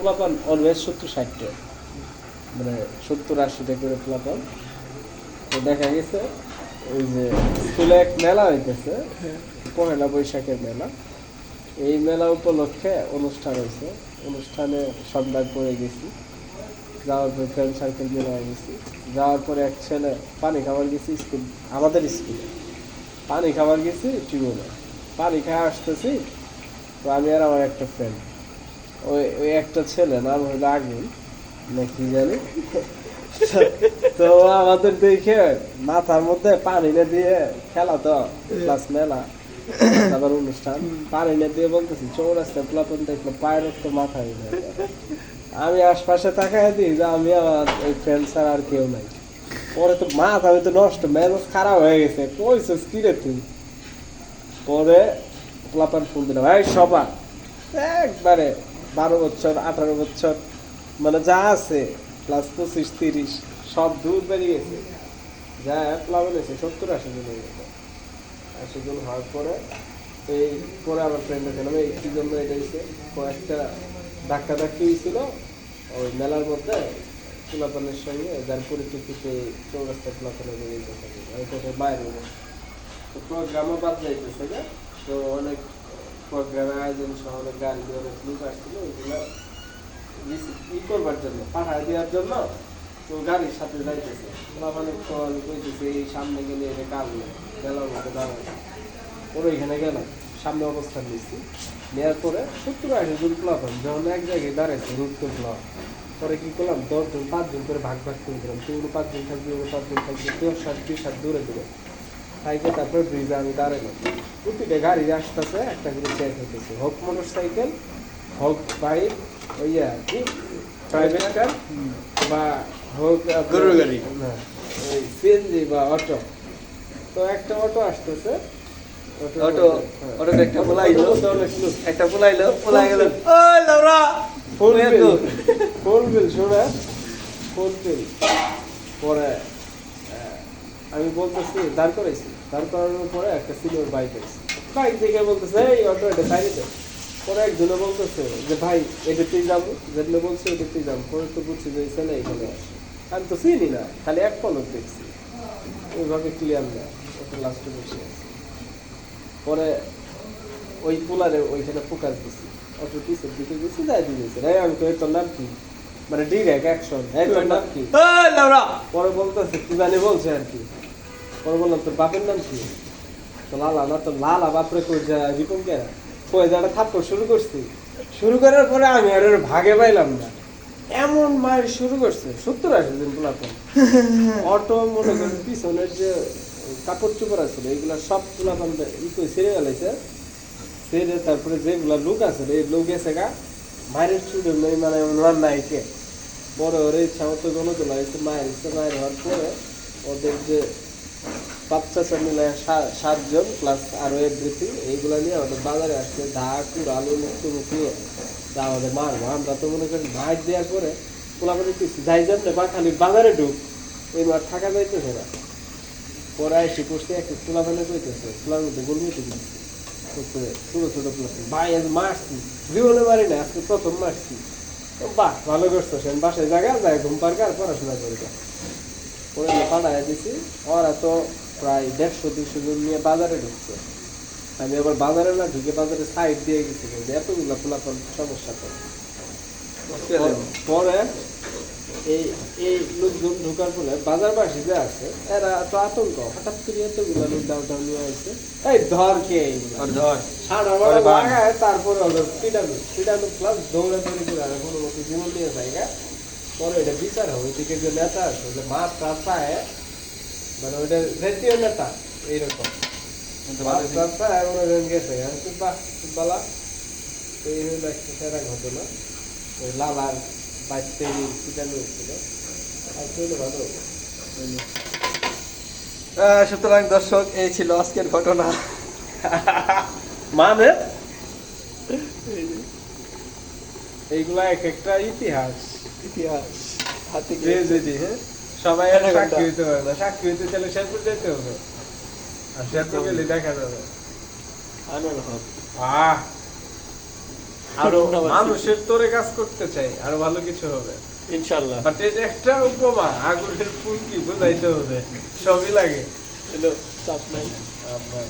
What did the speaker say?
পোলাপান অলওয়েজ 70-60 মানে 70-80 করে পোলাপান। তো দেখা গেছে ওই যে স্কুলে এক মেলা হইতেছে, পহেলা বৈশাখের মেলা। এই মেলা উপলক্ষে অনুষ্ঠান হয়েছে, অনুষ্ঠানে সন্ধ্যার পরে গেছি, যাওয়ার পরে ফ্রেন্ড সার্কেল মেলা গেছি। যাওয়ার পরে এক ছেলে পানি খাবার গেছি স্কুল, আমাদের স্কুলে পানি খাবার গেছি টিউবওয়েলে। পানি খাওয়া আসতেছি, তো আমি আর আমার একটা ফ্রেন্ড, ওই ওই একটা ছেলে নাম হইলো আগুন না কি জানি। তো আমাদের দেখে মাথার মধ্যে পানি না দিয়ে খেলা তো প্লাস মেলা আবার অনুষ্ঠান, পানি না দিয়ে বলতেছি চৌরাস্তায় প্লাপন দেখলো পায়ের তো মাথায় যায়। আমি আশপাশে তাকাই দিই যে আমি আমার ওই ফ্রেন্ড ছাড়া আর কেউ নাই। পরে তো মাথা আমি তো নষ্ট, মেজাজ খারাপ হয়ে গেছে, কইছিস কি রে তুই। পরে প্লাপান ফোন দিলাম, ভাই সবার একবারে 12 বছর 18 বছর মানে যা আছে প্লাস 25-30 সব দূর বেরিয়ে গেছে। যা প্লাবন এসে 70-80 জন হয়ে গেছে। 80 জন হওয়ার পরে এই পরে আমার ফ্রেন্ডের গেলাম, এই কি জন্য এটা হয়েছে, কয়েকটা ধাক্কা ধাক্কি হয়েছিল ওই মেলার মধ্যে পোলাপানের সঙ্গে, যার পরিপ্রেক্ষিতে চৌরাস্তা পোলাপানের বেরিয়ে বাইরে প্রোগ্রামও বাদ যাইতেছে না। তো অনেক প্রোগ্রামের আয়োজন সহ অনেক গাড়ি অনেক লোক আসছিল, ওইগুলো ই করবার জন্য পাঠায় দেওয়ার জন্য। তো গাড়ির সাথে যাইতেছে পোলাপানের কল কইতেছে এই সামনে গেলে এটা কাজ নেই, মেলার মধ্যে দাঁড়ায়। ওর ওইখানে গেলাম, সামনে অবস্থান নিচ্ছি, নেওয়ার পরে 70-80 জন পোলাপান যখন এক জায়গায় দাঁড়াইছে রুট করলাম। পরে কি করলাম, 10 জন 5 জন করে ভাগ ভাগ করে দিলাম, তুই 5 জন থাকবি, 5 জন থাকবি, 10-20 দূরে দূরে সাইকেল। তারপরে ব্রিজে আমি দাঁড়ালাম, প্রতিটা গাড়ি আসতেছে একটা করে চেক হইতেছে, হোক মোটর সাইকেল হোক বাইক, ওইয়া কি প্রাইভেট কার বা হোক গরুর গাড়ি, না ওই সিএনজি বা অটো। তো একটা অটো আসতেছে, অটো একটা পোলাইলো, একটা পোলাইলো, পোলাই গেল ওই লাউরা ফুল বিল শোনা, ফুল বিল। পরে আমি বলতেছি দাঁড় করাইছি, দাঁড় করানোর পরে একটা সিনিয়র বাইক আছে, বাইক দেখে বলতেছে এই অটো এটা সাইডে। পরে একজনে বলতেছে যে ভাই এটাতেই যাবো, যেগুলো বলছে এটাতেই যাবো। পরে তো বুঝছি যে ছেলে এখানে আসে, আমি তো চিনি না, খালি এক পলক দেখছি, ওইভাবে ক্লিয়ার না, ওটা লাস্টে বসে আছে। পরে ওই পোলারে ওইখানে ফোকাস দিছি, অটো পিসের দিকে গেছি, যাই দিয়েছে রে আমি তো তোর নাম কি, মানে ডিরেক্ট অ্যাকশন, এই তোর নাম কি। ওই লাউরা পরে বলতেছে কি জানি বলছে আর কি। পরে বললাম তোর বাপের নাম কি, তো লালা না, তো লালা বাপরে কই যা রিপন কে কই যাটা থাপ্পড় শুরু করছি। শুরু করার পরে আমি আর ওর ভাগে পাইলাম না, এমন মায়ের শুরু করছে 70-80 জন পোলাপান। অটো মনে করেন পিছনের যে কাপড় চোপড় আছে এইগুলা সব পোলাপান ছেড়ে গেলাইছে, ছেড়ে তারপরে যেগুলা লোক আছে এই লোক গেছে গা মায়ের চুড়ে মানে নাই কে। বড় ওর ইচ্ছা মতো গণতোলা হয়েছে, মায়ের ইচ্ছে মায়ের হওয়ার পরে ওদের যে বাচ্চা মিলে 7 জন প্লাস আরো এভরিথিং এইগুলা নিয়ে আমাদের বাজারে আসছে, ঢাকুর আলু মুখ নিয়ে যা আমাদের মারবো। আমরা তো মনে করি মাছ দেওয়ার পরে পোলাপানি যাই যান বা খালি বাজারে ঢুক, এই মাঠ থাকা যাইতেছে না। পরে এসে করছে একটা পোলাপানি কইতেছে পোলার মধ্যে গোলমুটি দিচ্ছে ছোট ছোট প্লাস ভাই আজ মারছি, জীবনে মারি না, আজকে প্রথম মারছি। বাহ ভালো করছো, সে বাসায় জায়গা যায় ঘুম পার্কে আর পড়াশোনা করে। পরে পাঠায় দিছি, ওরা তো প্রায় 150-200 জন নিয়ে বাজারে ঢুকছে। আমি আবার বাজারে না ঢুকে বাজারে সাইড দিয়ে গেছি, এতগুলা পোলাপান সমস্যা করে। পরে এই এই লোকজন ঢোকার ফলে বাজারবাসী যে আছে এরা তো আতঙ্ক, হঠাৎ করে এতগুলা লোক ডাউন নিয়ে আসছে, এই ধর কে ধর সারা বাড়া লাগায়। তারপরে ওদের পিটানো প্লাস দৌড়াদৌড়ি করে আর কোনো মতো জীবন নিয়ে জায়গা। পরে এটা বিচার হবে, ওইদিকে যে নেতা আছে ওই মাছ টাছ পায়, মানে ওইটা জাতীয় নেতা এইরকম মাছ টাছ পায় ওনার গেছে বালা। তো এই হইলো একটা সেরা ঘটনা, ওই লালার বাইতে পিটানো হচ্ছিল। আর চলো ভালো। সুতরাং দর্শক এই ছিল আজকের ঘটনা। মানে এইগুলা এক একটা ইতিহাস, ইতিহাস হাতে হ্যাঁ সবাই সাক্ষী হইতে পারে না, সাক্ষী হইতে চাইলে শেরপুর যেতে হবে, আর শেরপুর গেলে দেখা যাবে। আনোয়ার হক আহ আরো ধন্যবাদ। মানুষের তোরে কাজ করতে চাই, আরো ভালো কিছু হবে। ইনশাআল্লাহ। বাট এই যে একটা উপমা আগুনের ফুলকি বুঝাইতে হবে, সবই লাগে। এলো চাপ নাই। আপনার